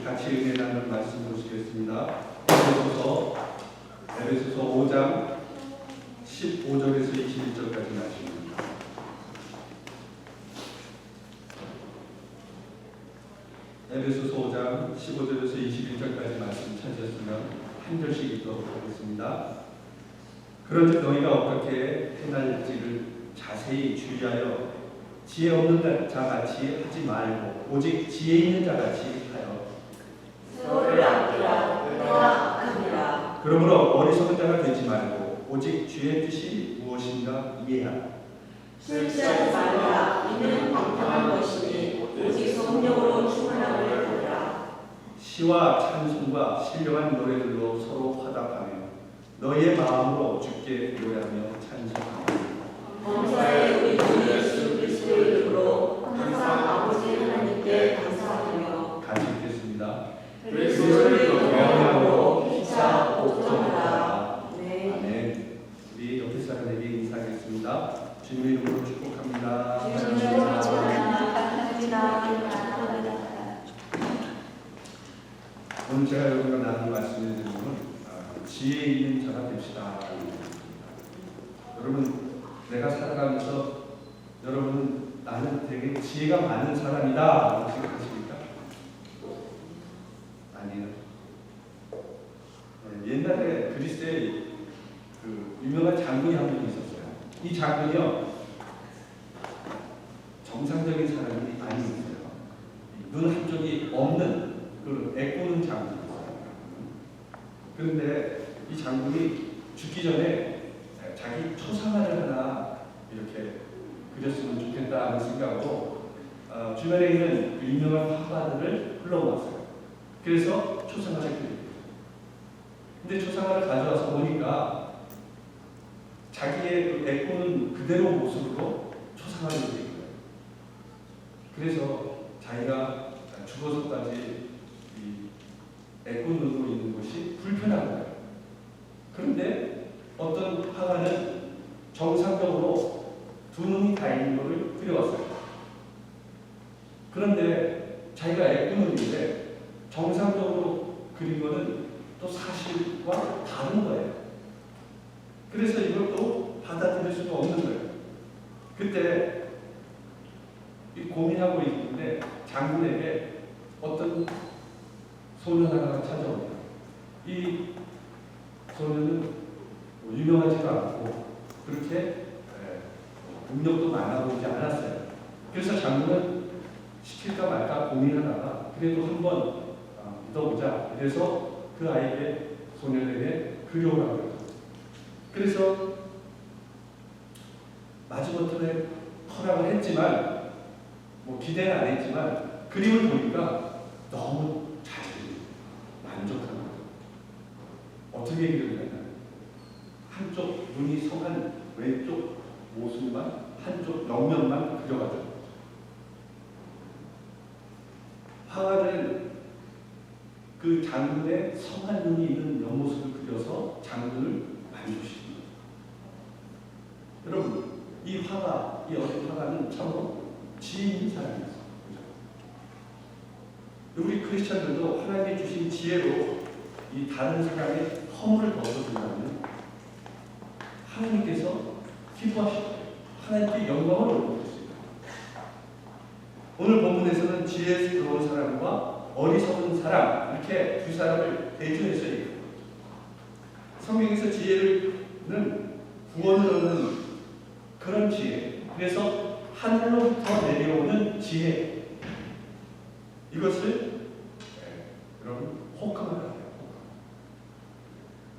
같이 은혜 나눌 말씀 보시겠습니다. 에베소서 5장 15절에서 21절까지 말씀입니다. 에베소서 5장 15절에서 21절까지 말씀 찾으셨으면 한 절씩 읽도록 하겠습니다. 그런즉 너희가 어떻게 행할지를 자세히 주의하여 지혜 없는 자같이 하지 말고 오직 지혜 있는 자같이 하여 서로를 아끼라. 내가 악함이라. 그러므로 어리석은 자가 되지 말고 오직 주의 뜻이 무엇인가 이해하라. 실시하지 말라. 이는 방탕한 것이니 오직 성령으로 충만함을 받으라. 시와 찬송과 신령한 노래들로 서로 화답하며 너희의 마음으로 주께 노래하며 찬송하며 범사에 우리 주 예수 그리스도의 이름으로 항상 아버지 하나님께 감사하며 같이 읽겠습니다. 그리스도를 영광으로 피차 복종하라. 아멘. 우리 옆에 사람에게 인사하겠습니다. 주님의 이름으로 축복합니다. 오늘 제가 여러분과 나눌 말씀의 내용은 지혜 있는 자가 됩시다. 여러분, 내가 살아가면서 여러분 나는 되게 지혜가 많은 사람이다 생각하십니까? 아니에요. 옛날에 그리스의 그 유명한 장군이 한 분이 있었어요. 이 장군이요 정상적인 사람이 아니었어요. 눈 한쪽이 없는 그 애꾸는 장군이었어요. 그런데 이 장군이 죽기 전에 자기 초상화를 하나 이렇게 그렸으면 좋겠다 하는 생각으로 주변에 있는 그 유명한 화가들을 불러모았어요. 그래서 초상화를 그렸어요. 근데 초상화를 가져와서 보니까 자기의 그 애꾸는 그대로 모습으로 초상화를 그린 거예요. 그래서 자기가 죽어서까지 이 애꾸는 눈으로 있는 것이 불편한 거예요. 그런데 어떤 화가는 정상적으로 두 눈이 다 있는 것을 그려왔어요. 그런데 자기가 애꾸는인데 정상적으로 그린 것은 또 사실과 다른 거예요. 그래서 이걸 또 받아들일 수가 없는 거예요. 그때 고민하고 있는데 장군에게 어떤 소년 하나가 찾아옵니다. 이 소년은 유명하지도 않고 그렇게 능력도 많아 보이지 않았어요. 그래서 장군은 시킬까 말까 고민하다가 그래도 한번 믿어보자. 그래서 그 아이에게 소년에게 그려오라고 했어요. 그래서 마지못해 허락을 했지만 기대는 안 했지만 그림을 보니까 너무 잘 만족한 거예요. 어떻게 그렸냐면 한쪽 눈이 성한 왼쪽 모습만 한쪽 옆면만 그려가지고 화가는 그 장군의 성한 눈이 있는 옆모습을 그려서 장군을 만족시킵니다. 여러분, 이 화가, 이 어린 화가는 참으로 지혜 있는 사람이었어요. 우리 크리스천들도 하나님이 주신 지혜로 이 다른 사람의 허물을 덮어준다면 하나님께서 기뻐하실 거예요. 하나님께 영광을 올려주세요. 오늘 본문에서는 지혜스러운 사람과 어리석은 사람 이렇게 두 사람을 대조해서 얘기합니다. 성경에서 지혜는 구원을 얻는 그런 지혜, 그래서 하늘로부터 내려오는 지혜, 이것을 여러분 혹함을 하세요.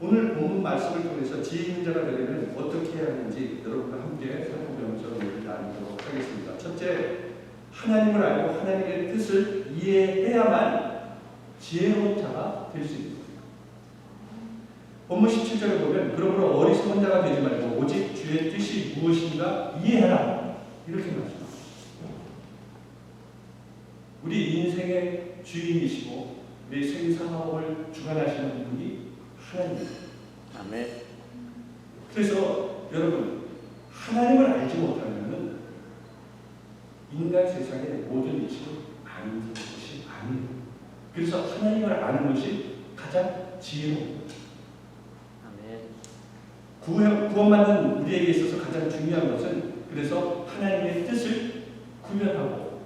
오늘 본문 말씀을 통해서 지혜 있는 자가 되려면 어떻게 해야 하는지 여러분과 함께 살펴보면서 얘기를 나누도록 하겠습니다. 첫째, 하나님을 알고 하나님의 뜻을 이해해야만 지혜로운 자가 될 수 있습니다. 본문 17절에 보면 그러므로 어리석은 자가 되지 말고 오직 주의 뜻이 무엇인가 이해하라 이렇게 말씀합니다. 우리 인생의 주인이시고 우리 생사화복을 주관하시는 분이 하나님입니다. 아멘. 그래서 여러분 하나님을 알지 못하면 인간 세상의 모든 이치를 아는 것이 아니에요. 그래서 하나님을 아는 것이 가장 지혜로운 아멘. 구원받는 우리에게 있어서 가장 중요한 것은 그래서 하나님의 뜻을 구별하고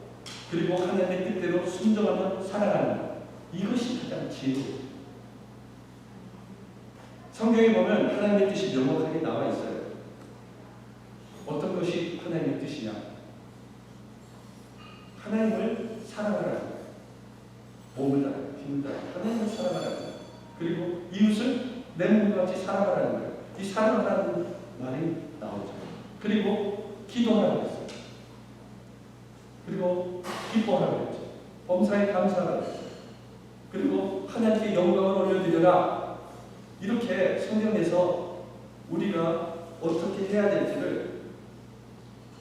그리고 하나님의 뜻대로 순종하며 살아가는 것. 이것이 가장 지혜로워요. 성경에 보면 하나님의 뜻이 명확하게 나와 있어요. 어떤 것이 하나님의 뜻이냐? 하나님을 사랑하라는 거예요. 몸을 다하여 힘을 다하여 하나님을 사랑하라는 거예요. 그리고 이웃을 내 몸과 같이 사랑하라는 거예요. 이 사랑하라는 말이 나오죠. 그리고 기도하라고 했어요. 그리고 기뻐하라고 했죠. 범사에 감사하라고 했어요. 그리고 하나님께 영광을 올려드려라. 이렇게 성경에서 우리가 어떻게 해야 될지를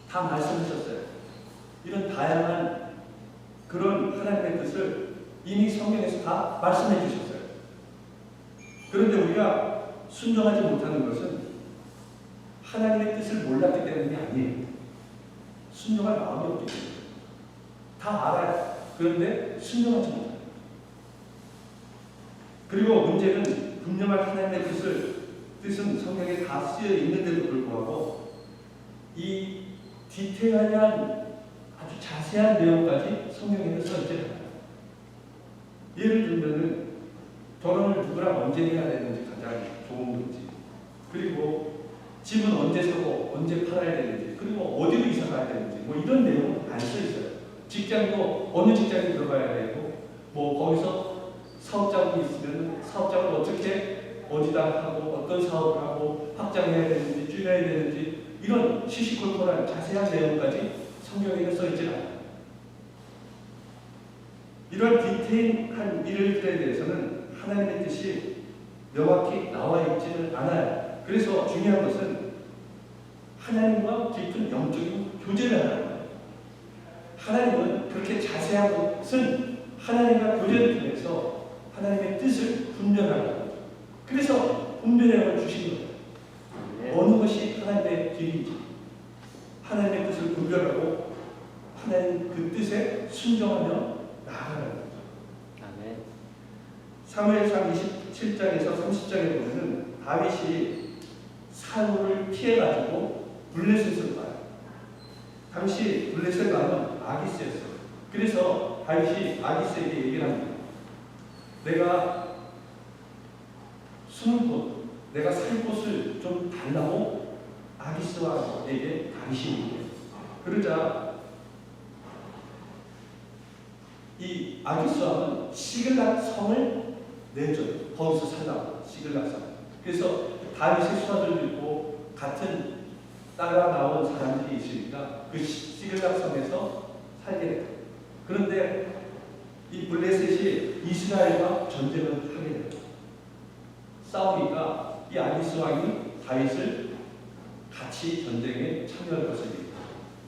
다 말씀하셨어요. 이런 다양한 그런 하나님의 뜻을 이미 성경에서 다 말씀해 주셨어요. 그런데 우리가 순종하지 못하는 것은 하나님의 뜻을 몰랐기 때문이 아니에요. 순종할 마음이 없기 때문에. 다 알아요. 그런데 순종하지 못해요. 그리고 문제는 분명한 하나님의 뜻은 성경에 다 쓰여 있는데도 불구하고 이 디테일한 아주 자세한 내용까지 성경에는 써 있지 않아요. 예를 들면은 결혼을 누구랑 언제 해야 되는지 가장 좋은 건지, 그리고 집은 언제 사고 언제 팔아야 되는지, 그리고 어디로 이사 가야 되는지 뭐 이런 내용은 안 써 있어요. 직장도 어느 직장에 들어가야 되고 뭐 거기서 사업장이 있으면 사업장을 어떻게 어디다 하고 어떤 사업을 하고 확장해야 되는지 줄여야 되는지 이런 시시콜콜한 자세한 내용까지 성경에는 써 있지 않아요. 이런 디테일한 일들에 대해서는 하나님의 뜻이 명확히 나와 있지는 않아요. 그래서 중요한 것은 하나님과 깊은 영적인 교제를 하는 거예요. 하나님은 그렇게 자세한 것은 하나님과 교제를 통해서 하나님의 뜻을 분별하는 거죠. 그래서 분별력을 주신 거예요. 어느 것이 하나님의 길인지 하나님의 뜻을 분별하고 하나님 그 뜻에 순종하며 나아가는 거죠. 아멘. 사무엘상 27장에서 30장에 보면은 다윗이 사울을 피해가지고 블레셋을 가요. 당시 블레셋 왕은 아기스였어요. 그래서 다윗이 아기스에게 얘기를 합니다. 내가 숨을 곳, 내가 살 곳을 좀 달라고 아기스 왕에게 다윗이 얘기해요. 그러자 이 아기스 왕은 시글락 성을 내줘요. 거기서 살라고 시글락 성. 그래서 다윗의 수하들도 있고 같은 따라 나온 사람들이 있으니까 그 시글락 성에서 살게 돼요. 그런데 이 블레셋이 이스라엘과 전쟁을 하게 돼요. 싸우니까 이 아기스 왕이 다윗을 같이 전쟁에 참여할 것을 얘기해요.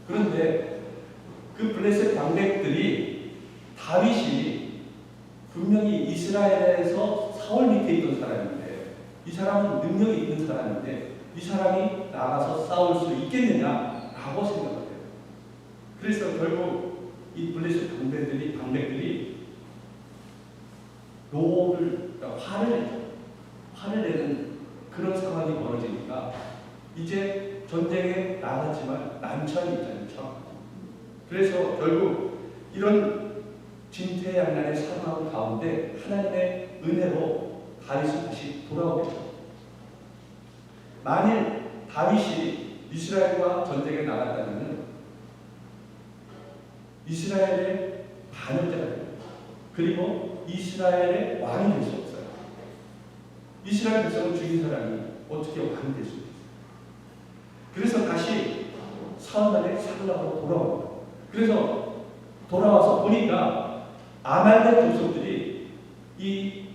그런데 그 블레셋 방백들이 다윗이 분명히 이스라엘에서 사울 밑에 있던 사람인데 이 사람은 능력이 있는 사람인데 이 사람이 나가서 싸울 수 있겠느냐라고 생각을 해요. 그래서 결국 이 블레셋 방백들이 노를 화를 내는 그런 상황이 벌어지니까 이제 전쟁에 나갔지만 난처한 입장이 처음. 그래서 결국 이런 진퇴양난의 상황 가운데 하나님의 은혜로 다윗은 다시 돌아오게 됩니다. 만일 다윗이 이스라엘과 전쟁에 나갔다면 이스라엘의 반역자가 됩니다. 그리고 이스라엘의 왕이 될 수 없어요. 이스라엘 백성을 죽인 사람이 어떻게 왕이 될 수 있어요? 그래서 다시 사울의 사울로 돌아옵니다. 그래서 돌아와서 보니까 아말렉 족속들이 이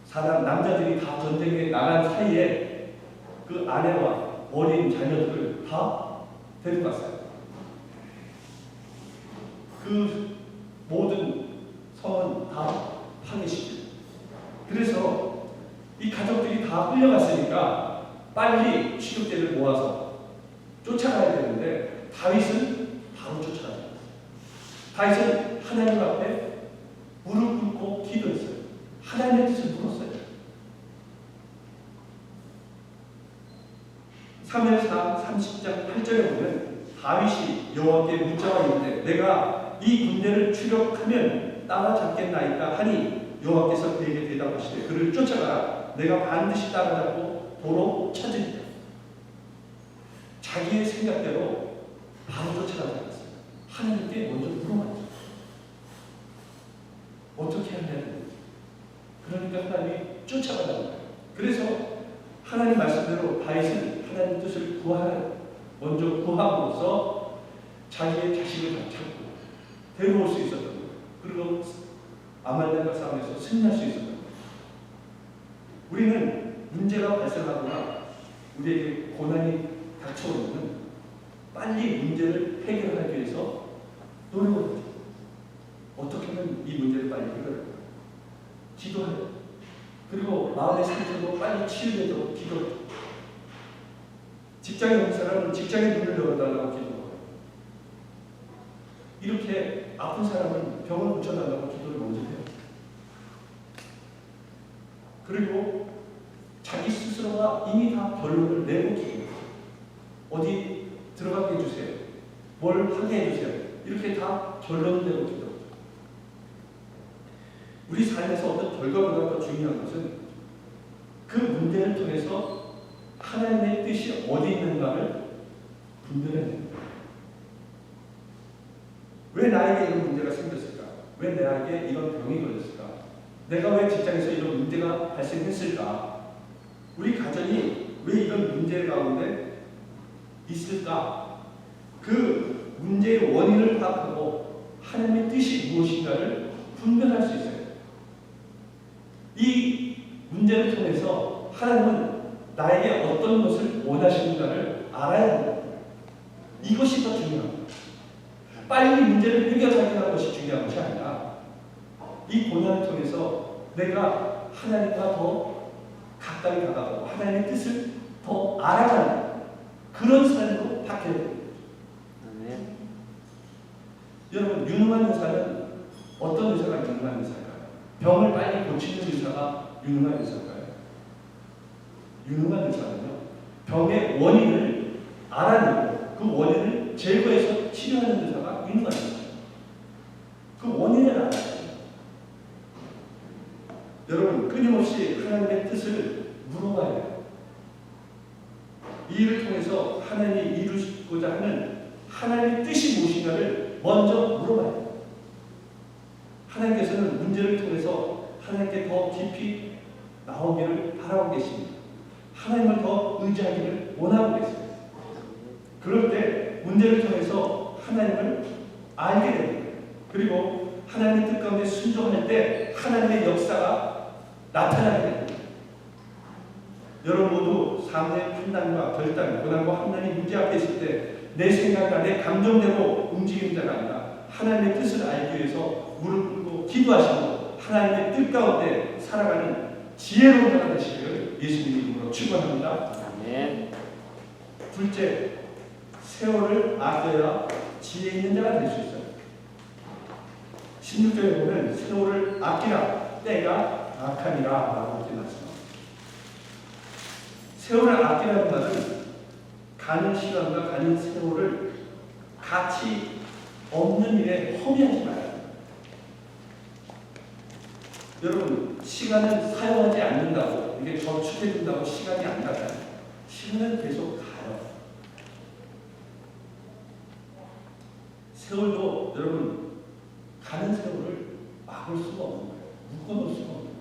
사람 남자들이 다 전쟁에 나간 사이에 그 아내와 어린 자녀들을 다 데리고 갔어요. 그 모든 성은 다 파괴시키고. 그래서 이 가족들이 다 끌려갔으니까 빨리 취급대를 모아서 쫓아가야 되는데 다윗은 바로 쫓아가요. 다윗은 하나님 앞에 무릎 꿇고 하나님의 뜻을 물었어요. 사무엘상 30장 8절에 보면 다윗이 여호와께 묻자와 이르되 내가 이 군대를 추격하면 따라잡겠나이까 하니 여호와께서 그에게 대답하시되 그를 쫓아가라. 내가 반드시 따라잡고 도로 찾으리라. 자기의 생각대로 바로 쫓아가지 않았어요. 하나님께 먼저 물어봤죠. 어떻게 해야 되는지. 그러니까 하나님이 쫓아가라는 거예요. 그래서 하나님 말씀대로 다윗은 하나님 뜻을 먼저 구함으로써 자기의 자식을 다 찾고 데려올 수 있었던 거예요. 그리고 아말렉과 싸움에서 승리할 수 있었던 거예요. 우리는 문제가 발생하거나 우리에게 고난이 닥쳐오면 빨리 문제를 해결하기 위해서 노력을 하죠. 어떻게 하면 이 문제를 빨리 해결할까? 기도하요. 그리고 마음의 상처도 빨리 치유되도록 기도해요. 직장에 있는 사람은 직장의 문을 열어달라고 기도해요. 이렇게 아픈 사람은 병을 고쳐달라고 기도를 먼저 해요. 그리고 자기 스스로가 이미 다 결론을 내고 기도해요. 어디 들어가게 해주세요. 뭘 하게 해주세요. 이렇게 다 결론을 내고 기도해요. 우리 삶에서 어떤 결과보다 더 중요한 것은 그 문제를 통해서 하나님의 뜻이 어디 있는가를 분별해내는 거예요. 왜 나에게 이런 문제가 생겼을까? 왜 나에게 이런 병이 걸렸을까? 내가 왜 직장에서 이런 문제가 발생했을까? 우리 가정이 왜 이런 문제 가운데 있을까? 그 문제의 원인을 파악하고 하나님의 뜻이 무엇인가를 분별할 수 있어요. 이 문제를 통해서 하나님은 나에게 어떤 것을 원하시는가를 알아야 합니다. 이것이 더 중요합니다. 빨리 문제를 해결하는 것이 중요한 것이 아니라 이 고난을 통해서 내가 하나님과 더 가까이 다가가고 하나님의 뜻을 더 알아가는 그런 삶으로 바뀌어야 됩니다. 아멘. 여러분, 유능한 의사는 어떤 의사가 유능한 의사일까요? 병을 빨리 고치는 의사가 유능한 의사일까요? 유능한 의사는요, 병의 원인을 알아내고 그 원인을 제거해서 치료하는 의사가 유능한 의사예요. 그 원인을 알아야 돼요. 여러분, 끊임없이 하나님의 뜻을 물어봐야 돼요. 이 일을 통해서 하나님이 이루시고자 하는 하나님의 뜻이 무엇인가를 먼저 물어봐야 돼요. 하나님께서는 문제를 통해서 하나님께 더 깊이 나오기를 바라고 계십니다. 하나님을 더 의지하기를 원하고 계세요. 그럴 때 문제를 통해서 하나님을 알게 됩니다. 그리고 하나님의 뜻 가운데 순종할 때 하나님의 역사가 나타나게 됩니다. 여러분 모두 삶의 판단과 결단, 고난과 환난이 문제 앞에 있을 때 내 생각과 내 감정대로 움직이는 자가 아니라 하나님의 뜻을 알기 위해서 무릎 꿇고 기도하시고 하나님의 뜻 가운데 살아가는 지혜로운 자가 되시기를 예수님 이름으로 축원합니다. 아멘. 둘째, 세월을 아껴야 지혜 있는 자가 될 수 있어요. 16절에 보면 세월을 아끼라 때가 악하니라 라고 이렇게 말씀합니다. 세월을 아끼라는 말은 가는 시간과 가는 세월을 가치 없는 일에 허비하지 말아요. 여러분, 시간을 사용하지 않는다고 이게 저축해준다고 시간이 안 가요. 시간은 계속 가요. 세월도 여러분 가는 세월을 막을 수가 없는 거예요. 묶어놓을 수가 없는 거예요.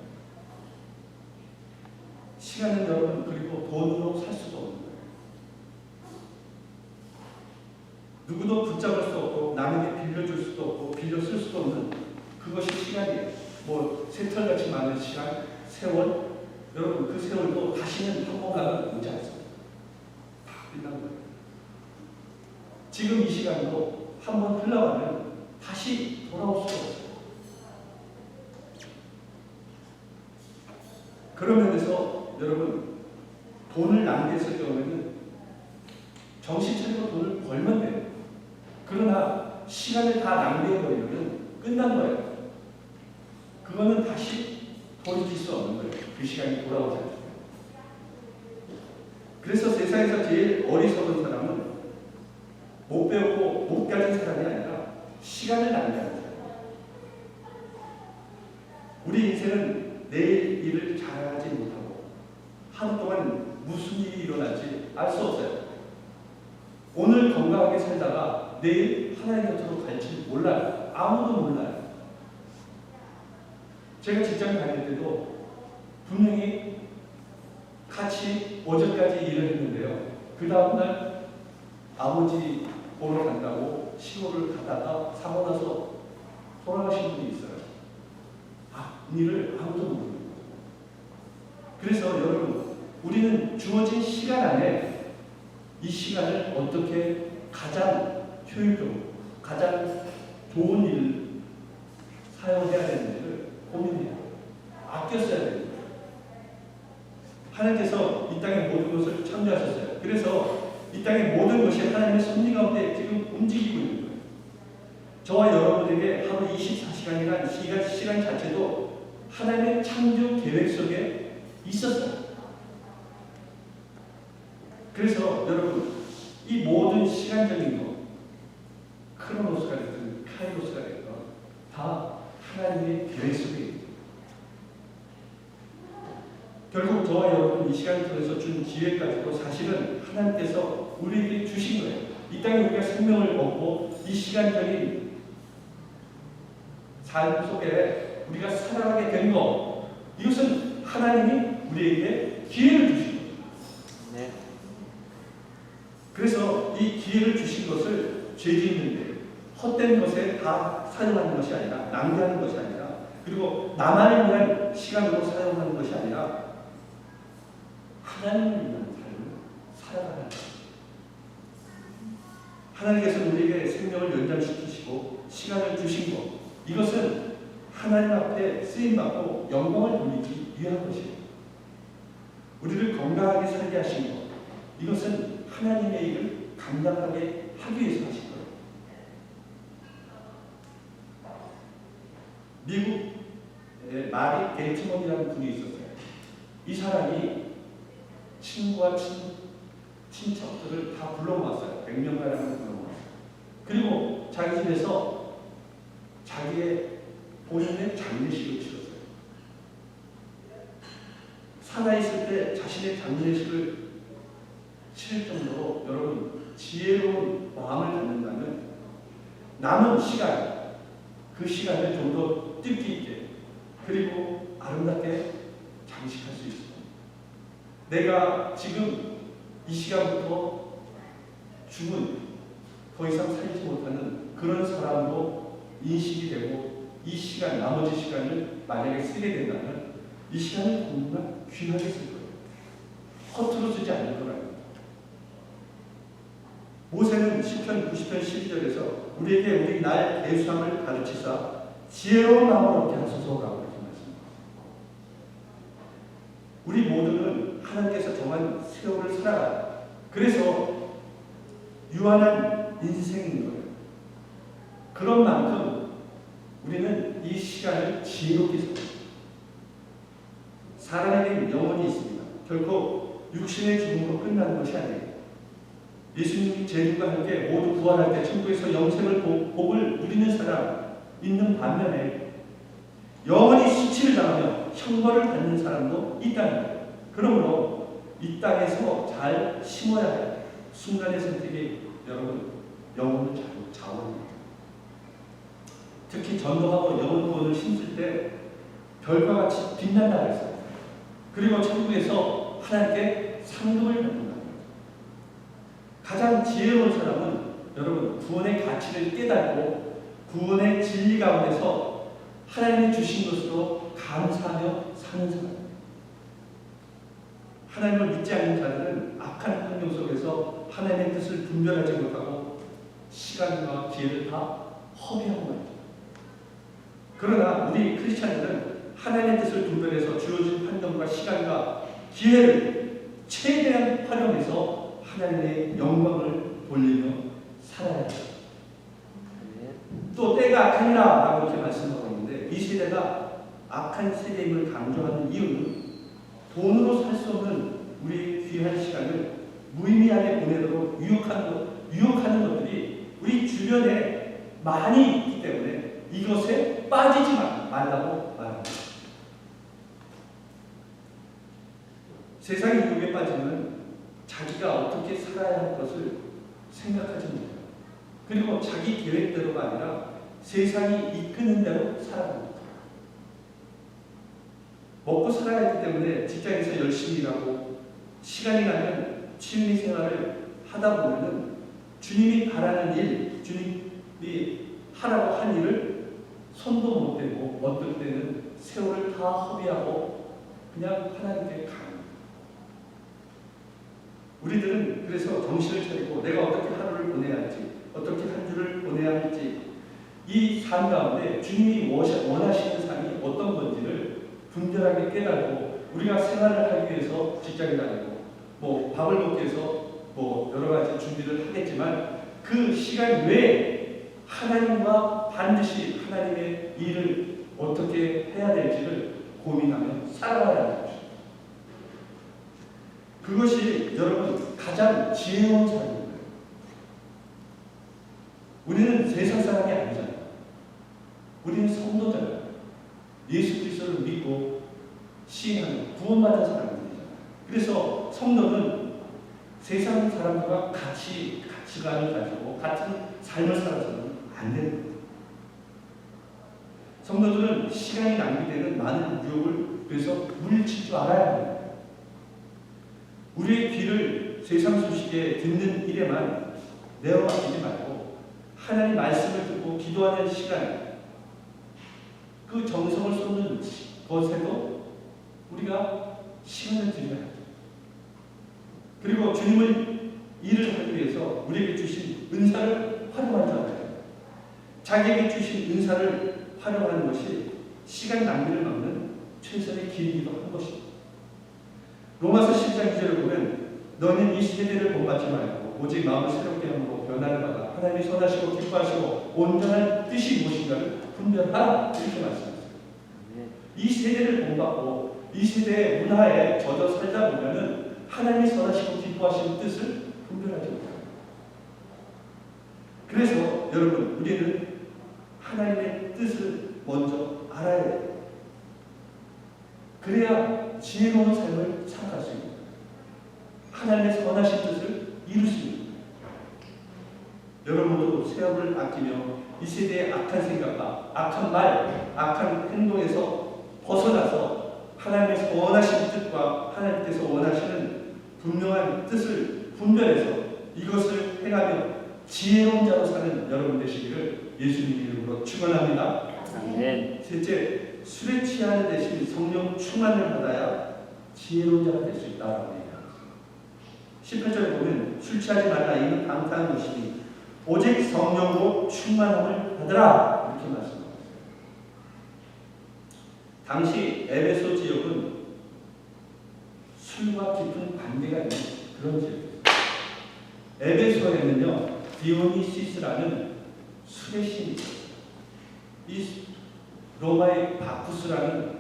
시간은 여러분 그리고 돈으로 살 수도 없는 거예요. 누구도 붙잡을 수 없고 남에게 빌려줄 수도 없고 빌려 쓸 수도 없는 그것이 시간이에요. 뭐 새털같이 많은 시간, 세월, 여러분 그 세월도 다시는 한 번 가면 오지 않습니다. 다 끝난 거예요. 지금 이 시간도 한 번 흘러가면 다시 돌아올 수가 없어요. 그런 면에서 여러분 돈을 낭비했을 경우에는 정신 차리고 돈을 벌면 돼요. 그러나 시간을 다 낭비해버리면 끝난 거예요. 그거는 다시 돌이킬 수 없는 거예요. 그 시간이 돌아오지 않습니다. 그래서 세상에서 제일 어리석은 사람은 못 배우고 못 가진 사람이 아니라 시간을 낭비하는 사람. 우리 인생은 내일 일을 잘하지 못하고 하루 동안 무슨 일이 일어날지 알 수 없어요. 오늘 건강하게 살다가 내일 하나님 곁으로 갈지 몰라요. 아무도 몰라요. 제가 직장 다닐 때도 분명히 같이 어제까지 일을 했는데요. 그 다음날 아버지 보러 간다고 시골을 가다가 사고 나서 돌아가신 분이 있어요. 이 일을 아무도 모르는 거예요. 그래서 여러분, 우리는 주어진 시간 안에 이 시간을 어떻게 가장 효율적으로, 가장 좋은 일을 사용해야 되는지를 고민해야 돼요. 아껴 써야 됩니다. 하나님께서 이 땅의 모든 것을 창조하셨어요. 그래서 이 땅의 모든 것이 하나님의 섭리 가운데 지금 움직이고 있는 거예요. 저와 여러분에게 하루 24시간이라는 시간 자체도 하나님의 창조 계획 속에 있었어요. 그래서 여러분, 이 모든 시간적인 것, 크로노스가 됐든 카이로스가 됐든 다 하나님의 계획 속에 있습니다. 결국 저와 여러분 이 시간을 통해서 준 기회까지도 사실은 하나님께서 우리에게 주신 거예요. 이 땅에 우리가 생명을 얻고 이 시간적인 삶 속에 우리가 살아가게 된 것, 이것은 하나님이 우리에게 기회를 주신 거예요. 네. 그래서 이 기회를 주신 것을 죄 짓는데 헛된 것에 다 사용하는 것이 아니라, 낭비하는 것이 아니라, 그리고 나만을 위한 시간으로 사용하는 것이 아니라 하나님을 위한 삶을 살아가는 것. 하나님께서 우리에게 생명을 연장시키시고 시간을 주신 것, 이것은 하나님 앞에 쓰임받고 영광을 돌리기 위한 것이에요. 우리를 건강하게 살게 하신 것, 이것은 하나님의 일을 감당하게 하기 위해서 하신 거예요. 미국에 마리 게이트먼이라는 분이 있었어요. 이 사람이 친구와 친척들을 다 불러모았어요. 100명가량을 불러모았어요. 그리고 자기 집에서 자기의 본인의 장례식을 치렀어요. 살아있을 때 자신의 장례식을 치를 정도로 여러분 지혜로운 마음을 갖는다면 남은 시간, 그 시간을 좀 더 뜻깊게 있게 그리고 아름답게 장식할 수 있습니다. 내가 지금 이 시간부터 죽은, 더 이상 살지 못하는 그런 사람으로 인식이 되고 이 시간, 나머지 시간을 만약에 쓰게 된다면 이 시간을 정말 귀하게 쓸 거예요. 허투루 쓰지 않을 거라요. 모세는 시편 90편 12절에서 우리에게 우리 날 계수함을 가르치사 지혜로운 마음을 얻게 하소서라고 이렇게 말씀합니다. 우리 모두는 하나님께서 정한 세월을 살아가요. 그래서 유한한 인생인 거예요. 그런 만큼 우리는 이 시간을 지혜롭게 살아요. 사람에게는 영혼이 있습니다. 결코 육신의 죽음으로 끝나는 것이 아니에요. 예수님이 제주가 함께 모두 부활할 때 천국에서 영생을 복을 누리는 사람 있는 반면에 영원히 수치를 당하며 형벌을 받는 사람도 있다는 거예요. 그러므로 이 땅에서 잘 심어야 할 순간의 선택이 여러분 영혼을 자원합니다. 특히 전도하고 영혼 구원을 심을 때 별과 같이 빛난다고 했어요. 그리고 천국에서 하나님께 상급을 받는다. 가장 지혜로운 사람은 여러분 구원의 가치를 깨닫고 구원의 진리 가운데서 하나님이 주신 것으로 감사하며 사는 사람. 하나님을 믿지 않는 자들은 악한 환경 속에서 하나님의 뜻을 분별하지 못하고 시간과 기회를 다 허비하고 말입니다. 그러나 우리 크리스찬들은 하나님의 뜻을 분별해서 주어진 환경과 시간과 기회를 최대한 활용해서 하나님의 영광을 돌리며 살아야 합니다. 또 때가 악하니라 라고 이렇게 말씀하고 있는데 이 시대가 악한 세대임을 강조하는 이유는 돈으로 살 수 없는 우리의 귀한 시간을 무의미하게 보내도록 유혹하는 것들이 우리 주변에 많이 있기 때문에 이것에 빠지지 말라고 말합니다. 세상의 유혹에 빠지면 자기가 어떻게 살아야 할 것을 생각하지 못해요. 그리고 자기 계획대로가 아니라 세상이 이끄는 대로 살아갑니다. 먹고 살아야 하기 때문에 직장에서 열심히 일하고 시간이 나면 취미 생활을 하다 보면은 주님이 바라는 일, 주님이 하라고 한 일을 손도 못 대고 어떨 때는 세월을 다 허비하고 그냥 하나님께 갑니다. 우리들은 그래서 정신을 차리고 내가 어떻게 하루를 보내야 할지, 어떻게 한 주를 보내야 할지, 이 삶 가운데 주님이 원하시는 삶이 어떤 건지를 분별하게 깨달고 우리가 생활을 하기 위해서 직장에 다니고 뭐 밥을 먹기 위해서 뭐 여러 가지 준비를 하겠지만 그 시간 외에 하나님과 반드시 하나님의 일을 어떻게 해야 될지를 고민하며 살아가야 하는 것입니다. 그것이 여러분 가장 지혜로운 삶입니다. 우리는 세상 사람이 아니잖아요. 우리는 성도잖아요. 예수 그리스도를 믿고 시인하는 구원받은 사람들이잖아요. 그래서 성도는 세상 사람들과 가치관을 가지고 같은 삶을 살아서는 안 됩니다. 성도들은 시간이 낭비되는 많은 유혹을 그래서 물리칠 줄 알아야 합니다. 우리의 귀를 세상 소식에 듣는 일에만 내어 맡기지 말고 하나님 말씀을 듣고 기도하는 시간, 그 정성을 쏟는 것에도 우리가 시간을 드려야 합니다. 그리고 주님을 일을 하기 위해서 우리에게 주신 은사를 활용할 줄 알아야 합니다. 자기에게 주신 은사를 활용하는 것이 시간 낭비를 막는 최선의 길이기도 한 것입니다. 로마서 10장 2절을 보면 너는 이 세대를 본받지 말고 오직 마음을 새롭게 함으로 변화를 받아 하나님이 선하시고 기뻐하시고 온전한 뜻이 무엇인가를 분별하라 이렇게 말씀하셨어요. 이 세대를 본받고 이 세대의 문화에 젖어 살다 보면은 하나님이 선하시고 기뻐하시는 뜻을 분별하지 못합니다. 그래서 여러분 우리는 하나님의 뜻을 먼저 알아야 돼요. 그래야 지혜로운 삶을 살아갈 수 있습니다. 하나님의 선하신 뜻을 이룰 수 있습니다. 여러분도 세월을 아끼며 이 세대의 악한 생각과 악한 말, 악한 행동에서 벗어나서 하나님의 선하신 뜻과 하나님께서 원하시는 분명한 뜻을 분별해서 이것을 행하며 지혜로운 자로 사는 여러분 되시기를 예수님 이름으로 축원합니다. 아멘. 셋째, 술에 취하는 대신 성령 충만을 받아야 지혜로운 자가 될 수 있다라고 얘기합니다. 18절에 보면 술 취하지 말라 이는 방탕한 것이니 오직 성령으로 충만함을 받으라 이렇게 말씀합니다. 당시 에베소 지역은 술과 깊은 관계가 있는 그런 지역이었어요. 에베소에는요 디오니시스라는 술의 신이 있어요. 이 로마의 바쿠스라는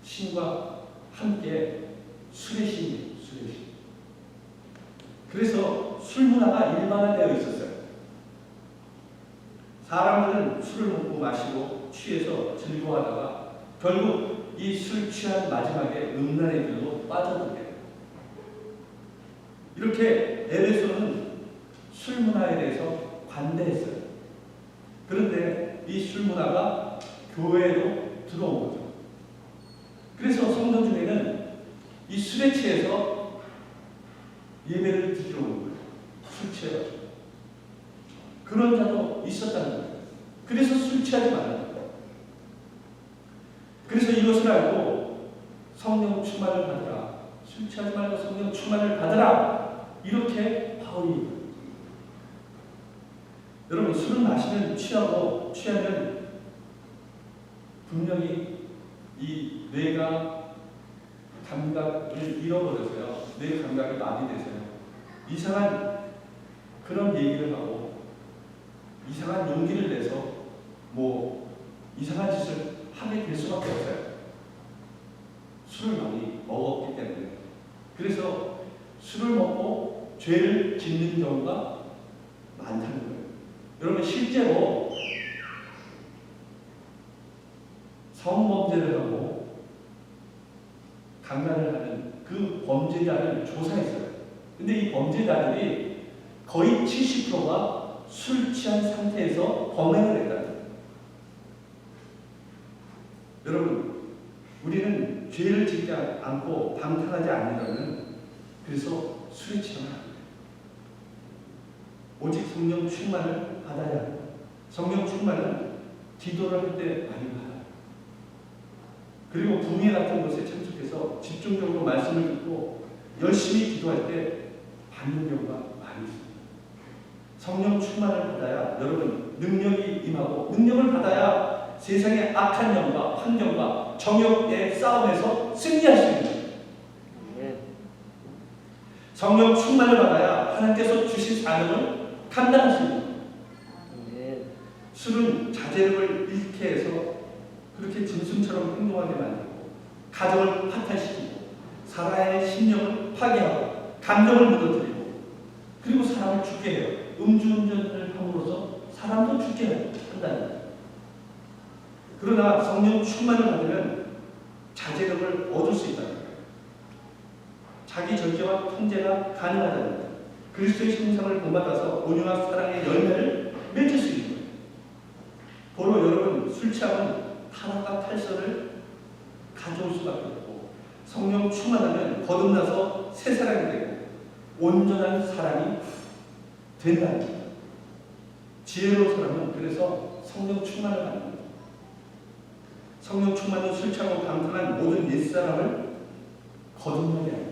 신과 함께 술의 신이에요. 술의 신. 그래서 술 문화가 일반화되어 있었어요. 사람들은 술을 먹고 마시고 취해서 즐거워하다가 결국 이 술 취한 마지막에 음란의 길로 빠져들게 돼요. 이렇게 에베소는 술 문화에 대해서 관대했어요. 그런데 이 술 문화가 교회로 들어온 거죠. 그래서 성도 중에는 이 술에 취해서 예배를 드리러 오는 거예요. 술 취해가지고. 그런 자도 있었다는 거예요. 그래서 술 취하지 말라는 거예요. 그래서 이것을 알고 성령 충만을 받으라. 술 취하지 말고 성령 충만을 받으라. 이렇게 바울이 여러분 술을 마시면 취하면 분명히 이 뇌가 감각을 잃어버려서요. 뇌 감각이 마비돼서요. 이상한 그런 얘기를 하고 이상한 용기를 내서 뭐 이상한 짓을 하게 될 수밖에 없어요. 그래서 술을 먹고 죄를 짓는 경우가 많다는 거예요. 여러분 실제로 성범죄를 하고 강간을 하는 그 범죄자를 조사했어요. 근데 이 범죄자들이 거의 70%가 술 취한 상태에서 범행을 했다는 거예요. 여러분, 우리는 죄를 짓지 않고 방탕하지 않으려면 그래서 술에 취하면 안 돼요. 오직 성령 충만을 받아야 해요. 성령 충만은 기도를 할 때 많이 받아요. 그리고 부흥회 같은 곳에 참석해서 집중적으로 말씀을 듣고 열심히 기도할 때 받는 경우가 많이 있습니다. 성령 충만을 받아야 여러분 능력이 임하고 능력을 받아야 세상의 악한 영과 환경과 정욕의 싸움에서 승리할 수 있는 거예요. 성령 충만을 받아야 하나님께서 주신 사명을 감당할 수 있는 거예요. 술은 자제력을 잃게 해서 그렇게 짐승처럼 행동하게 만들고 가정을 파탄시키고 사람의 심령을 파괴하고 감정을 무너뜨리고 그리고 사람을 죽게 해요. 음주운전을 함으로써 사람도 죽게 한다는 거예요. 그러나 성령 충만을 받으면 자제력을 얻을 수 있다는 거예요. 자기 절제와 통제가 가능하다는 거예요. 그리스도의 형상을 본받아서 온유와 사랑의 열매를 맺을 수 있는 거예요. 바로 여러분 술 취함은 타락과 탈선을 가져올 수밖에 없고 성령 충만하면 거듭나서 새 사람이 되고 온전한 사람이 된다는 거예요. 지혜로운 사람은 그래서 성령 충만을 받는 거예요. 성령 충만은 술 취하고 방탕한 모든 옛사람을 거듭나게 합니다.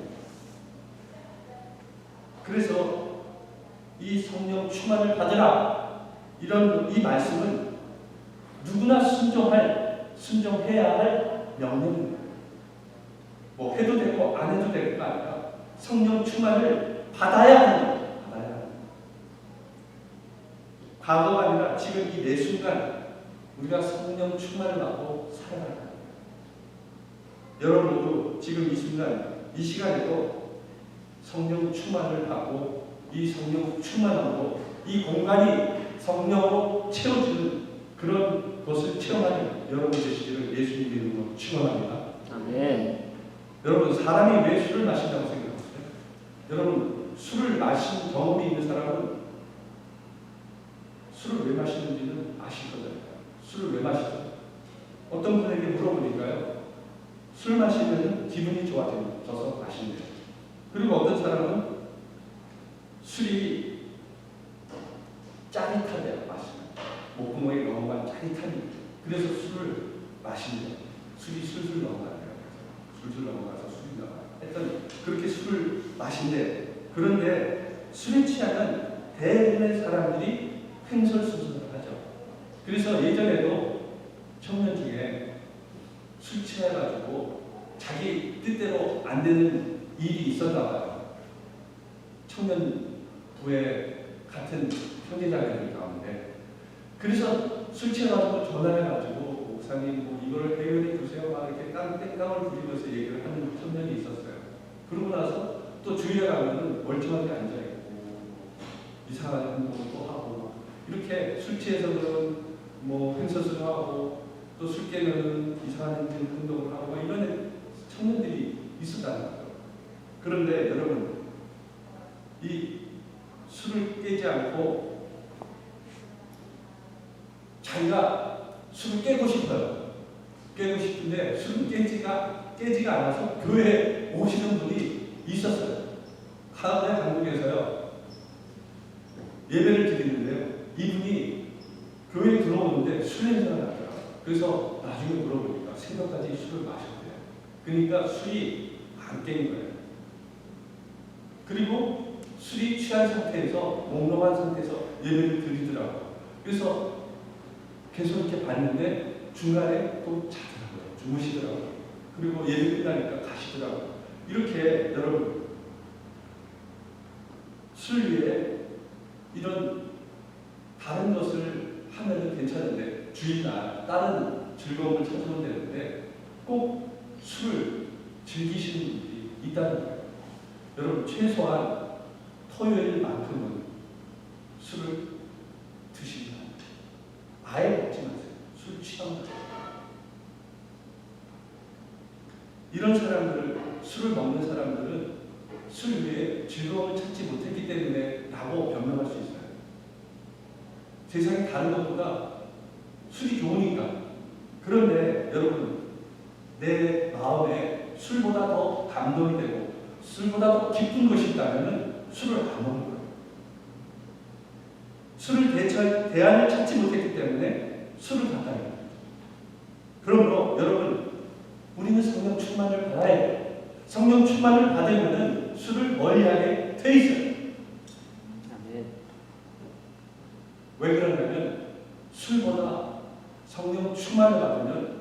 그래서 이 성령 충만을 받으라 이 말씀은 누구나 순종해야 할 명령입니다. 뭐 해도 되고 안 해도 될까 아니라 성령 충만을 받아야 하는 거예요. 받아야 하는 거예요. 과거가 아니라 지금 이 매 순간 우리가 성령 충만을 받고 살아가는 거예요. 여러분도 지금 이 순간 이 시간에도 성령 충만을 받고 이 성령 충만함으로 이 공간이 성령으로 채워지는 그런 것을 체험하는 여러분 되시기를 예수님 이름으로 축원합니다. 아멘. 여러분 사람이 왜 술을 마신다고 생각하세요? 여러분 술을 마신 경험이 있는 사람은 술을 왜 마시는지는 아실 거잖아요. 술을 왜 마시죠? 어떤 분에게 물어보니까요. 술 마시면 기분이 좋아져서 마신대요. 그리고 어떤 사람은 술이 짜릿하대요. 마시면 목구멍에 넘어간 짜릿함이 그래서 술을 마신대요. 술이 술술 넘어가요. 술술 넘어가서 술이 나와요. 하여튼 그렇게 술을 마신대. 그런데 술에 취하면 대부분의 사람들이 횡설수설을 하죠. 그래서 예전에도 청년 중에 술 취해가지고 자기 뜻대로 안 되는 일이 있었나 봐요. 청년부의 같은 형제자매들 가운데. 그래서 술 취해가지고 전화해가지고 목사님 뭐 이걸 해결해 주세요. 막 이렇게 땡깡을 부리면서 얘기를 하는 청년이 있었어요. 그러고 나서 또 주위에 가면은 멀쩡하게 앉아있고 이상한 행동을 또 하고 이렇게 술 취해서는 뭐 횡설수설 하고 또 술 깨면은 이상한 행동을 하고 이런 청년들이 있었다는 거예요. 그런데 여러분 이 술을 깨지 않고 자기가 술을 깨고 싶어요. 깨고 싶은데 술은 깨지가 않아서 교회에 오시는 분이 있었어요. 가을에 한국에서요 예배를 드리는데요. 이분이 교회에 들어오는데 술 냄새가 나더라고요. 그래서 나중에 물어보니까 새벽까지 술을 마셨대요. 그러니까 술이 안 깬 거예요. 그리고 술이 취한 상태에서 몽롱한 상태에서 예배를 드리더라고요. 그래서 계속 이렇게 봤는데 중간에 또 자더라고요. 주무시더라고요. 그리고 예배 끝나니까 가시더라고요. 이렇게 여러분 술 위에 이런 다른 것을 하면 괜찮은데 주일날 다른 즐거움을 찾으면 되는데 꼭 술을 즐기시는 분들이 있다는 거예요. 여러분 최소한 토요일만큼은 술을 드시면 아예 먹지 마세요. 술 취합니다. 이런 사람들을, 술을 먹는 사람들은 술 위에 즐거움을 찾지 못했기 때문에 라고 변명할 수 있어요. 세상에 다른 것보다 술이 좋으니까. 그런데 여러분, 내 마음에 술보다 더 감동이 되고 술보다 더 기쁜 것이 있다면 술을 안 먹는 거예요. 술을 대안을 찾지 못했기 때문에 술을 가까이 합니다. 그러므로 여러분, 우리는 성령 충만을 받아야 돼요. 성령 충만을 받으면 술을 멀리하게 돼 있어요. 아멘. 왜 그러냐면 술보다 성령 충만을 받으면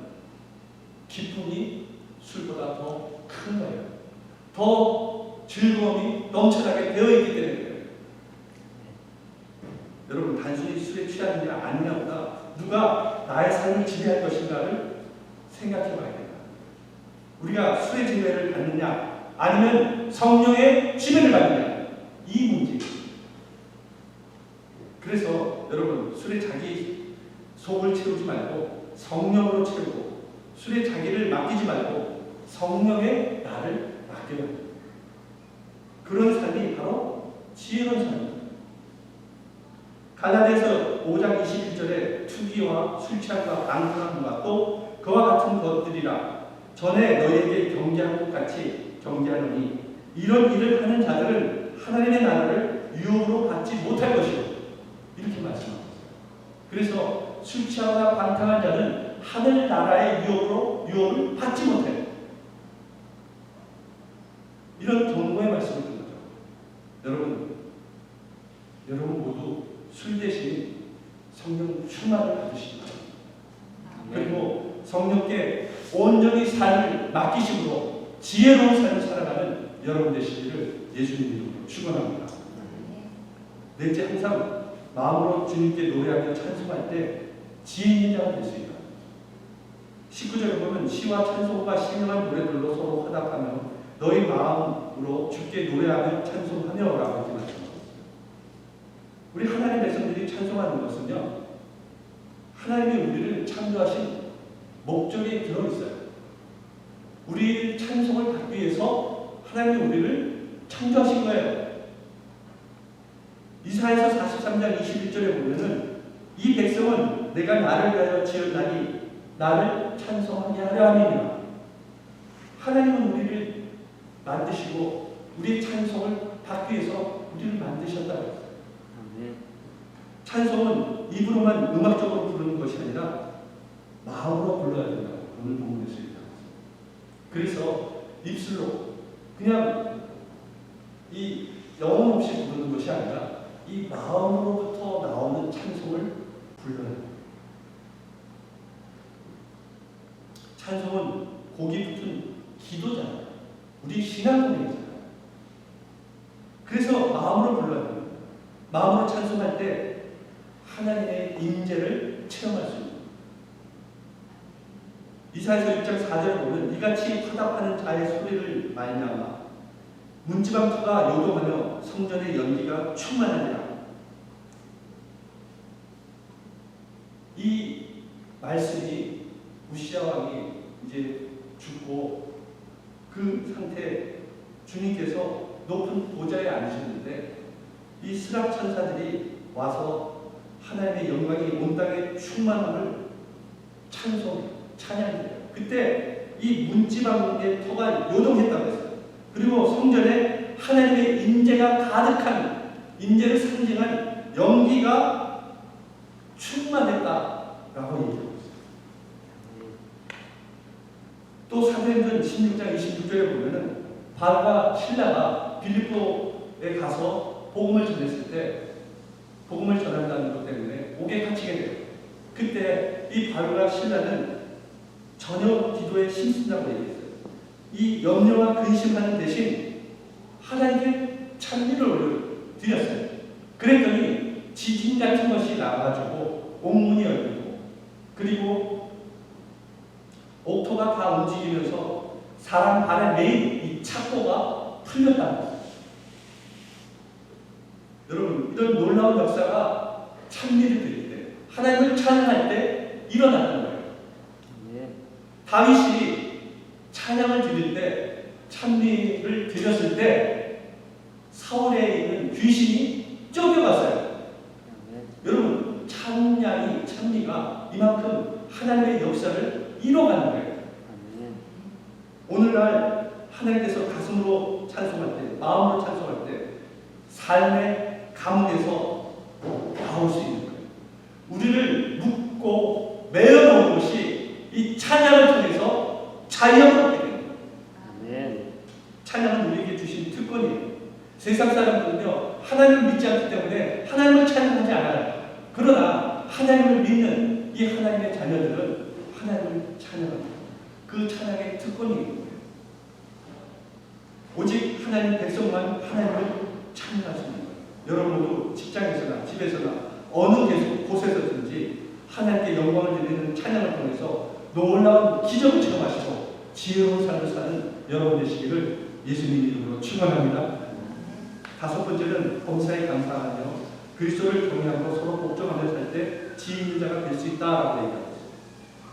기쁨이 술보다 더 큰 거예요. 더 즐거움이 넘쳐나게 되어 있기 때문에 그래요. 여러분, 단순히 술에 취하느냐 아니냐보다 누가 나의 삶을 지배할 것인가를 생각해 봐야 됩니다. 우리가 술의 지배를 받느냐 아니면 성령의 지배를 받느냐, 이 문제. 그래서 여러분, 술에 자기 속을 채우지 말고 성령으로 채우고, 술에 자기를 맡기지 말고 성령의 나를 맡겨야 합니다. 그런 삶이 바로 지혜로운 삶입니다. 갈라디아서 5장 21절에 투기와 술 취함과 방탕함과 또 그와 같은 것들이라 전에 너희에게 경계한 것 같이 경계하노니 이런 일을 하는 자들은 하나님의 나라를 유혹으로 받지 못할 것이요, 이렇게 말씀하고 있어요. 그래서 술 취하거나 방탕한 자는 하늘 나라의 유혹을 받지 못해요. 이런 경고의 말씀을 듣는 거죠. 여러분 모두 술 대신 성령 충만을 받으시기 바랍니다. 그리고 성령께 온전히 삶을 맡기심으로 지혜로운 삶을 살아가는 여러분 되시기를 예수님 이름으로 축원합니다. 넷째, 항상 마음으로 주님께 노래하며 찬송할 때 지혜 있는 자가 될 수 있다. 19절에 보면 시와 찬송과 신령한 노래들로 서로 화답하며 너희 마음으로 주께 노래하며 찬송하며 라고 이렇게 말씀하셨어요. 우리 하나님 백성들이 찬송하는 것은요, 하나님이 우리를 창조하신 목적이 들어있어요. 우리 찬송을 받기 위해서 하나님이 우리를 창조하신 거예요. 이사야서 43장 21절에 보면은 이 백성은 내가 나를 위하여 지었나니 나를 찬송하게 하려 함이니라. 하나님은 우리를 만드시고 우리의 찬송을 받기 위해서 우리를 만드셨다고 했어요. 찬송은 입으로만 음악적으로 부르는 것이 아니라 마음으로 불러야 된다고 오늘 본문에서 얘기하고 있어요. 그래서 입술로 그냥 이 영혼 없이 부르는 것이 아니라 이 마음으로부터 나오는 찬송을 불러야 됩니다. 찬송은 고기 붙은 기도잖아요. 우리 신앙 고백이잖아요. 그래서 마음으로 불러야 됩니다. 마음으로 찬송할 때 하나님의 임재를 체험할 수 있습니다. 이사야서 6장 4절을 보면 이같이 화답하는 자의 소리를 말미암아 문지방터가 요동하며 성전의 연기가 충만하니라. 이 말씀이 우시아 왕이 이제 죽고 그 상태에 주님께서 높은 보좌에 앉으셨는데 이 스랍 천사들이 와서 하나님의 영광이 온 땅에 충만함을 찬양해요. 그때 이 문지방의 터가 요동했다고 했어요. 그리고 성전에 하나님의 임재가 가득한, 임재를 상징한 연기가 충만했다라고 얘기하고 있어요. 또 사도행전 16장 26절에 보면은 바울과 실라가 빌립보에 가서 복음을 전했을 때 복음을 전한다는 것 때문에 옥에 갇히게 돼요. 그때 이 바울과 신라는 전혀 기도에 힘쓴다고 얘기했어요. 이 염려와 근심하는 대신 하나님께 찬미를 올려드렸어요. 그랬더니 지진 같은 것이 나와가지고 옥문이 열리고 그리고 옥토가 다 움직이면서 사람 발에 매인 이 착고가 풀렸다는 거예요. 여러분, 이런 놀라운 역사가 찬미를 드릴 때, 하나님을 찬양할 때 일어났던 거예요. 아멘. 다윗이 찬양을 드릴 때, 찬미를 드렸을 때 사울에 있는 귀신이 쫓겨갔어요. 아멘. 여러분, 찬미가 이만큼 하나님의 역사를 이뤄가는 거예요. 아멘. 오늘날 하나님께서 가슴으로 찬송할 때, 마음으로 찬송할 때 삶의 감옥에서 나올 수 있는 거예요. 우리를 묶고 매어놓은 것이 이 찬양을 통해서 자유롭게 됩니다. 아멘. 찬양은 우리에게 주신 특권이에요. 세상 사람들은요, 하나님을 믿지 않기 때문에 하나님을 찬양하지 않아요. 그러나 하나님을 믿는 이 하나님의 자녀들은 하나님을 찬양합니다. 그 찬양의 특권이 있는 거예요. 오직 하나님 백성만 하나님을 찬양할 수 있는 거예요. 여러분 모두 직장에서나 집에서나 어느 곳에서든지 하나님께 영광을 드리는 찬양을 통해서 놀라운 기적을 체험하시고 지혜로운 삶을 사는 여러분 되시기를 예수님 이름으로 축원합니다. 다섯 번째는 범사에 감사하며 그리스도를 경외하고 서로 복종하며 살 때 지혜 있는 자가 될 수 있다라고 얘기하고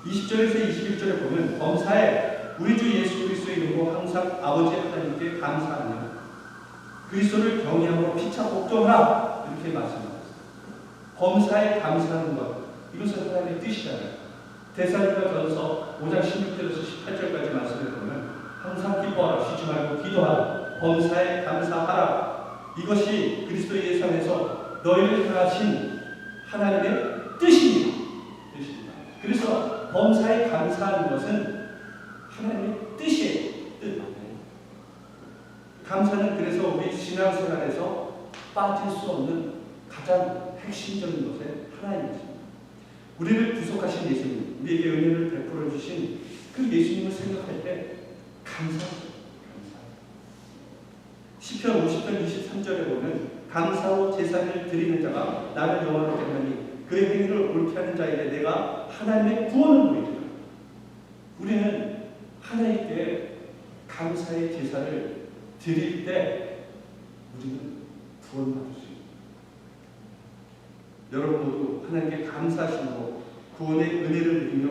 있습니다. 20절에서 21절에 보면 범사에 우리 주 예수 그리스도의 이름으로 항상 아버지 하나님께 감사하며 그리스도를 경외하고 피차 복종하라 이렇게 말씀하고 있습니다. 범사에 감사하는 것, 이것은 하나님의 뜻이잖아요. 데살로니가전서 5장 16절에서 18절까지 말씀해 보면 항상 기뻐하라, 쉬지 말고 기도하라, 범사에 감사하라. 이것이 그리스도 예수 안에서 너희를 향하신 하나님의 뜻입니다. 그래서 범사에 감사하는 것은 하나님의 뜻이에요. 뜻. 감사는 그래서 우리 신앙생활에서 빠질 수 없는 가장 핵심적인 것의 하나입니다. 우리를 구속하신 예수님, 우리에게 은혜를 베풀어 주신 그 예수님을 생각할 때 감사합니다. 시편 50편 23절에 보면 감사로 제사를 드리는 자가 나를 여호와로 겠나니 그의 행위를 옳게 하는 자에게 내가 하나님의 구원을 보이리라. 우리는 하나님께 감사의 제사를 드릴 때 우리는 구원받을 수 있습니다. 여러분 모두 하나님께 감사하심으로 구원의 은혜를 누리며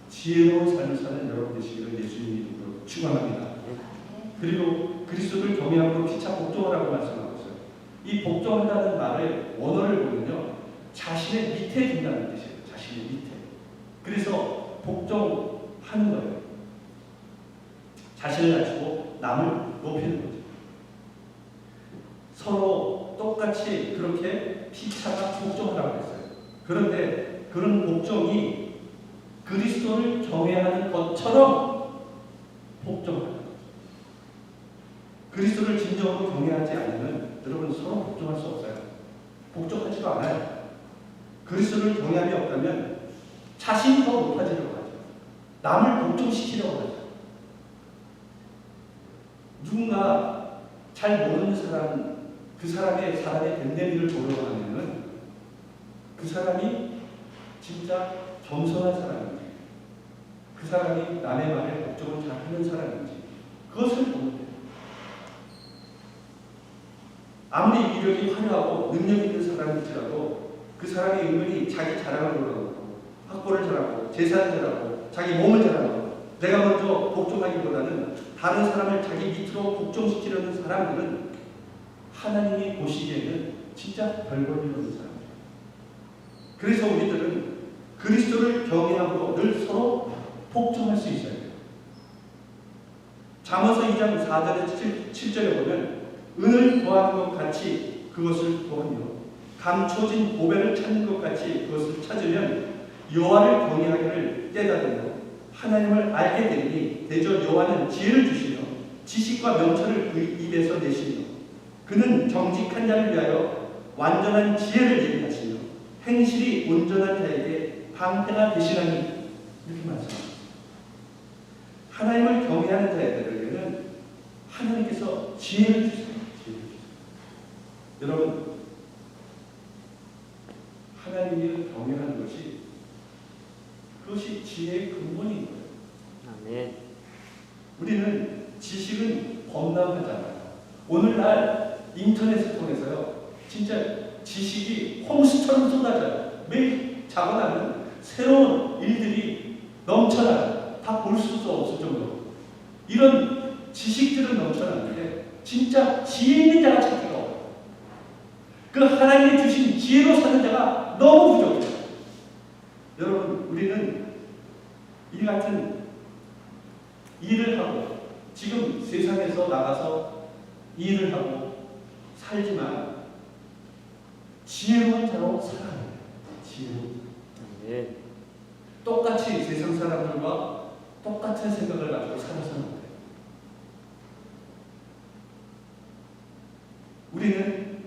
지혜로운 삶을 사는 여러분 되시기를 예수님 이름으로 축원합니다. 그리고 그리스도를 경외함으로 피차 복종하라고 말씀하고 있어요. 이 복종한다는 말의 원어를 보면요, 자신의 밑에 둔다는 뜻이에요. 자신의 밑에. 그래서 복종하는 거예요. 자신을 낮추고 남을 높이는 거죠. 서로 똑같이 그렇게 피차가 복종하라고 했어요. 그런데 그런 복종이 그리스도를 경외하는 것처럼 복종하는 거죠. 그리스도를 진정으로 경외하지 않으면 여러분 서로 복종할 수 없어요. 복종하지도 않아요. 그리스도를 경외함이 없다면 자신이 더 높아지려고 하죠. 남을 복종시키려고 하죠. 누군가 잘 모르는 사람, 그 사람의 됨됨이를 보려고 하면은 그 사람이 진짜 겸손한 사람인지, 그 사람이 남의 말에 복종을 잘 하는 사람인지 그것을 보면 돼요. 아무리 이력이 화려하고 능력 있는 사람일지라도 그 사람이 은근히 자기 자랑을 올라가고 학벌을 잘하고 재산을 잘하고 자기 몸을 잘하고 내가 먼저 복종하기보다는 다른 사람을 자기 밑으로 복종시키려는 사람들은 하나님이 보시기에는 진짜 별 볼 일 없는 사람이에요. 그래서 우리들은 그리스도를 경외함으로 늘 서로 복종할 수 있어야 돼요. 잠언서 2장 4절에서 7절에 보면 은을 구하는 것 같이 그것을 구하며 감춰진 보배를 찾는 것 같이 그것을 찾으면 여호와를 경외하기를 깨달으며 하나님을 알게 되니 대저 여호와는 지혜를 주시며 지식과 명철을 그 입에서 내시며 그는 정직한 자를 위하여 완전한 지혜를 예비하시며 행실이 온전한 자에게 방패가 되시나니 이렇게 말씀합니다. 하나님을 경외하는 자들에게는 하나님께서 지혜를 주세요. 여러분, 하나님을 경외하는 것이 그것이 지혜의 근본인 거예요. 아멘. 우리는 지식은 범람하잖아요. 오늘날 인터넷을 통해서요, 진짜 지식이 홍수처럼 쏟아져요. 매일 자고 나면 새로운 일들이 넘쳐나요. 다 볼 수도 없을 정도로. 이런 지식들은 넘쳐나는데 진짜 지혜 있는 자가 찾기가 어려워요. 그 하나님이 주신 지혜로 사는 자가 너무 부족해요. 여러분, 우리는 이 같은 일을 하고 지금 세상에서 나가서 일을 하고 살지만 지혜로운 자로 살아야 돼요. 지혜로운 자. 아멘. 똑같이 세상 사람들과 똑같은 생각을 가지고 살아서는 안 돼요. 우리는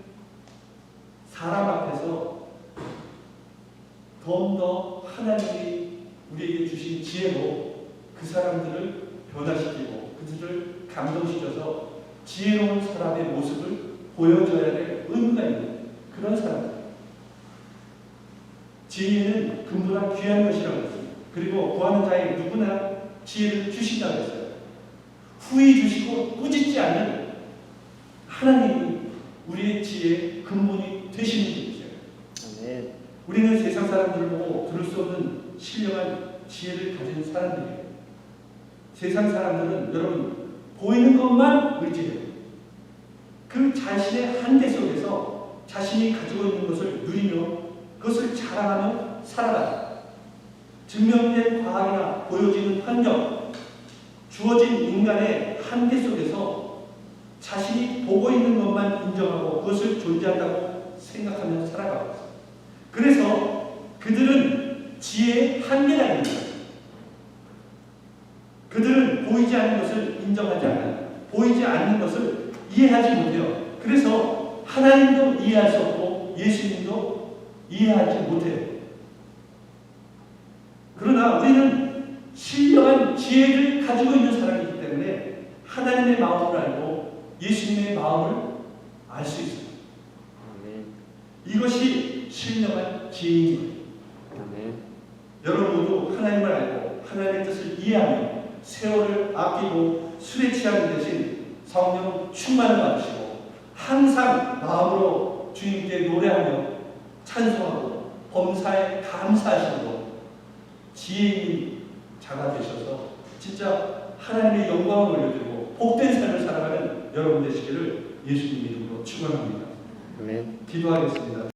사람 앞에서 더 하나님이 우리에게 주신 지혜로 그 사람들을 변화시키고 그들을 감동시켜서 지혜로운 사람의 모습을 보여줘야 될 의무가 있는 그런 사람들. 지혜는 금보다 귀한 것이라고 했습니다. 그리고 구하는 자에 누구나 지혜를 주신다고 했어요. 후히 주시고 꾸짖지 않는 하나님이 우리의 지혜의 근본이 되시는 분이세요. 아멘. 우리는 세상 사람들을 보고 들을 수 없는 신령한 지혜를 가진 사람들이에요. 세상 사람들은 여러분 보이는 것만 의지해요. 그 자신의 한계 속에서 자신이 가지고 있는 것을 누리며 그것을 자랑하며 살아가요. 증명된 과학이나 보여지는 환경, 주어진 인간의 한계 속에서 자신이 보고 있는 것만 인정하고 그것을 존재한다고 생각하며 살아가고 있어요. 그래서 그들은 지혜의 한계가 있는 거예요. 그들은 보이지 않는 것을 인정하지 않아요. 보이지 않는 것을 이해하지 못해요. 그래서 하나님도 이해할 수 없고 예수님도 이해하지 못해요. 그러나 우리는 신령한 지혜를 가지고 있는 사람이기 때문에 하나님의 마음을 알고 예수님의 마음을 알 수 있습니다. 아멘. 이것이 신령한 지혜인 거예요. 아멘. 여러분 모두 하나님을 알고 하나님의 뜻을 이해하며 세월을 아끼고 술에 취하는 대신 성령 충만을 받으시고 항상 마음으로 주님께 노래하며 찬송하고 범사에 감사하시고 지혜 있는 자가 되셔서 진짜 하나님의 영광을 올려드리고 복된 삶을 살아가는 여러분 되시기를 예수님 이름으로 축원합니다. 아멘. 기도하겠습니다.